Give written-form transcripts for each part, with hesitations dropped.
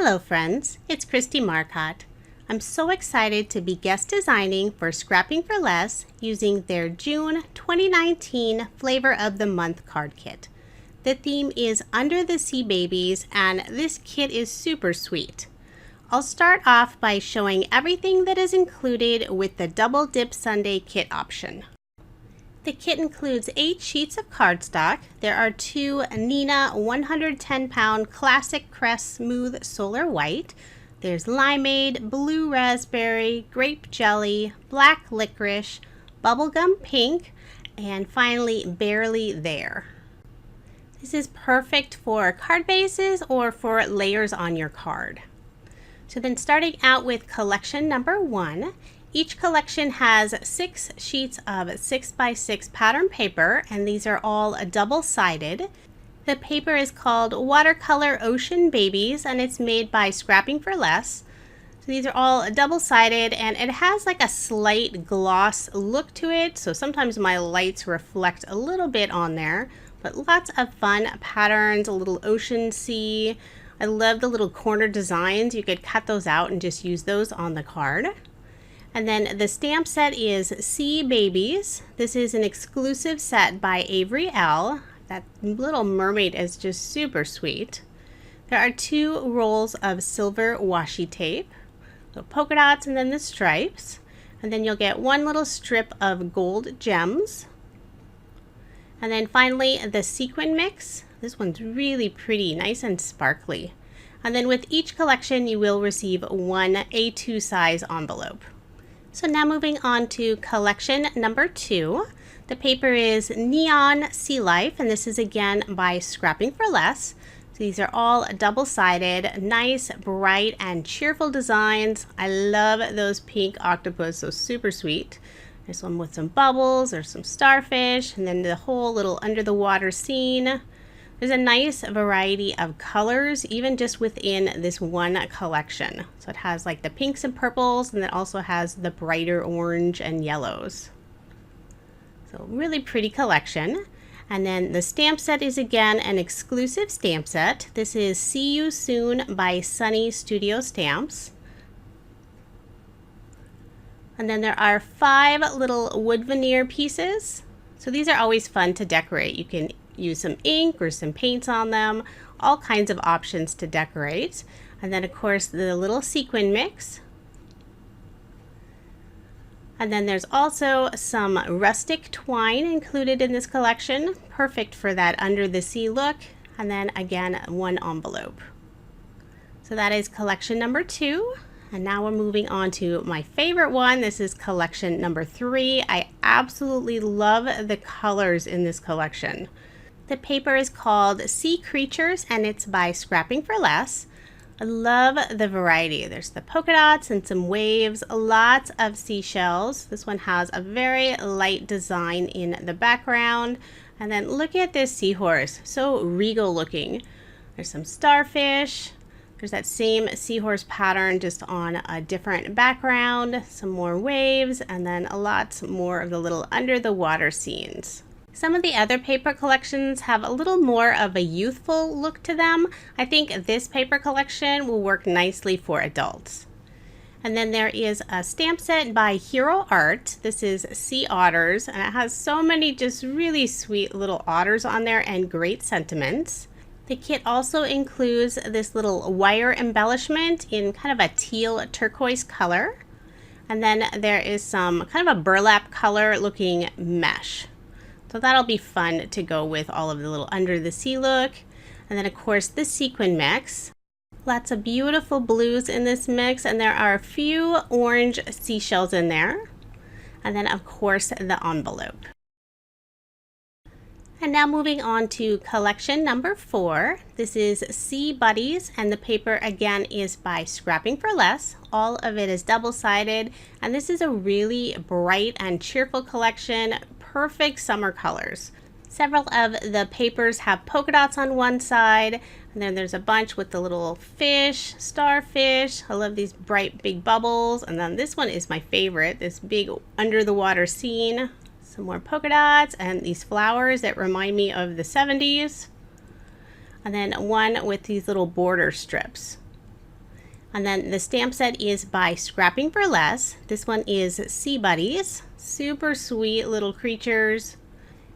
Hello friends, it's Kristie Marcotte. I'm so excited to be guest designing for Scrapping for Less using their June 2019 Flavor of the Month card kit. The theme is Under the Sea Babies, and this kit is super sweet. I'll start off by showing everything that is included with the Double Dip Sundae kit option. The kit includes 8 sheets of cardstock. There are 2 Nina 110-pound Classic Crest Smooth Solar White. There's limeade, blue raspberry, grape jelly, black licorice, bubblegum pink, and finally Barely There. This is perfect for card bases or for layers on your card. So then starting out with collection number 1, each collection has 6 sheets of 6x6 pattern paper, and these are all double-sided. The paper is called Watercolor Ocean Babies, and it's made by Scrapping for Less. So these are all double-sided, and it has like a slight gloss look to it, so sometimes my lights reflect a little bit on there, but lots of fun patterns, a little ocean sea. I love the little corner designs. You could cut those out and just use those on the card. And then the stamp set is Sea Babies. This is an exclusive set by Avery Elle. That little mermaid is just super sweet. There are 2 rolls of silver washi tape, the polka dots and then the stripes. And then you'll get 1 little strip of gold gems. And then finally the sequin mix. This one's really pretty, nice and sparkly. And then with each collection you will receive 1 A2 size envelope. So now moving on to collection number 2. The paper is Neon Sea Life, and this is again by Scrapping for Less. So these are all double-sided, nice, bright, and cheerful designs. I love those pink octopus, so super sweet. There's one with some bubbles or some starfish, and then the whole little under the water scene. There's a nice variety of colors, even just within this one collection. So it has like the pinks and purples, and it also has the brighter orange and yellows. So really pretty collection. And then the stamp set is again an exclusive stamp set. This is See You Soon by Sunny Studio Stamps. And then there are 5 little wood veneer pieces. So these are always fun to decorate. You can use some ink or some paints on them, all kinds of options to decorate. And then of course the little sequin mix. And then there's also some rustic twine included in this collection, perfect for that under the sea look. And then again 1 envelope. So that is collection number 2. And now we're moving on to my favorite one. This is collection number 3. I absolutely love the colors in this collection. The paper is called Sea Creatures, and it's by Scrapping for Less. I love the variety. There's the polka dots and some waves, lots of seashells. This one has a very light design in the background. And then look at this seahorse, so regal looking. There's some starfish. There's that same seahorse pattern just on a different background, some more waves, and then lots more of the little under the water scenes. Some of the other paper collections have a little more of a youthful look to them. I think this paper collection will work nicely for adults. And then there is a stamp set by Hero Art. This is Sea Otters, and it has so many just really sweet little otters on there and great sentiments. The kit also includes this little wire embellishment in kind of a teal turquoise color. And then there is some kind of a burlap color looking mesh. So that'll be fun to go with all of the little under the sea look. And then of course the sequin mix. Lots of beautiful blues in this mix, and there are a few orange seashells in there. And then of course the envelope. And now moving on to collection number 4. This is Sea Buddies, and the paper again is by Scrapping for Less. All of it is double-sided, and this is a really bright and cheerful collection, perfect summer colors. Several of the papers have polka dots on one side, and then there's a bunch with the little fish, starfish. I love these bright big bubbles, and then this one is my favorite, this big under the water scene. Some more polka dots and these flowers that remind me of the 70s. And then one with these little border strips. And then the stamp set is by Scrapping for Less. This one is Sea Buddies. Super sweet little creatures.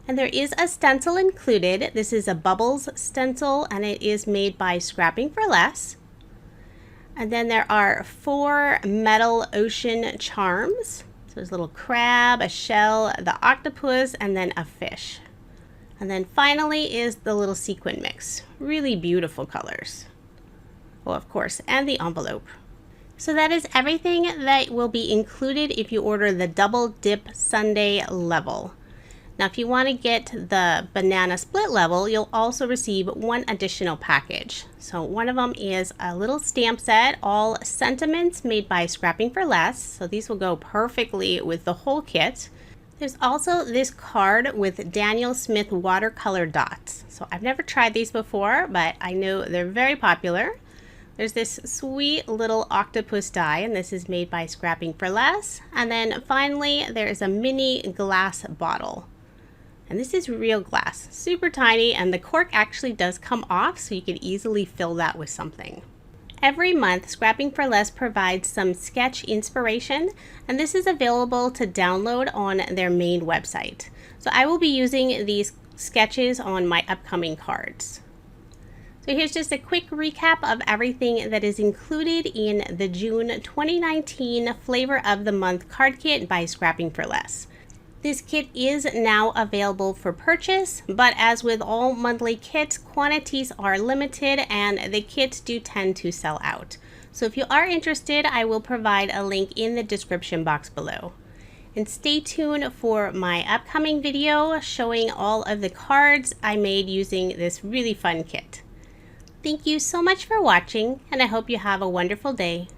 And there is a stencil included. This is a Bubbles stencil, and it is made by Scrapping for Less. And then there are 4 metal ocean charms. So there's a little crab, a shell, the octopus, and then a fish. And then finally is the little sequin mix. Really beautiful colors. Well, of course, and the envelope. So that is everything that will be included if you order the Double Dip Sundae level. Now, if you want to get the banana split level, you'll also receive 1 additional package. So one of them is a little stamp set, all sentiments made by Scrapping for Less. So these will go perfectly with the whole kit. There's also this card with Daniel Smith watercolor dots. So I've never tried these before, but I know they're very popular. There's this sweet little octopus die, and this is made by Scrapping for Less. And then finally, there is a mini glass bottle. And this is real glass, super tiny, and the cork actually does come off, so you can easily fill that with something. Every month, Scrapping for Less provides some sketch inspiration, and this is available to download on their main website. So I will be using these sketches on my upcoming cards. So here's just a quick recap of everything that is included in the June 2019 Flavor of the Month card kit by Scrapping for Less. This kit is now available for purchase, but as with all monthly kits, quantities are limited and the kits do tend to sell out. So if you are interested, I will provide a link in the description box below. And stay tuned for my upcoming video showing all of the cards I made using this really fun kit. Thank you so much for watching, and I hope you have a wonderful day.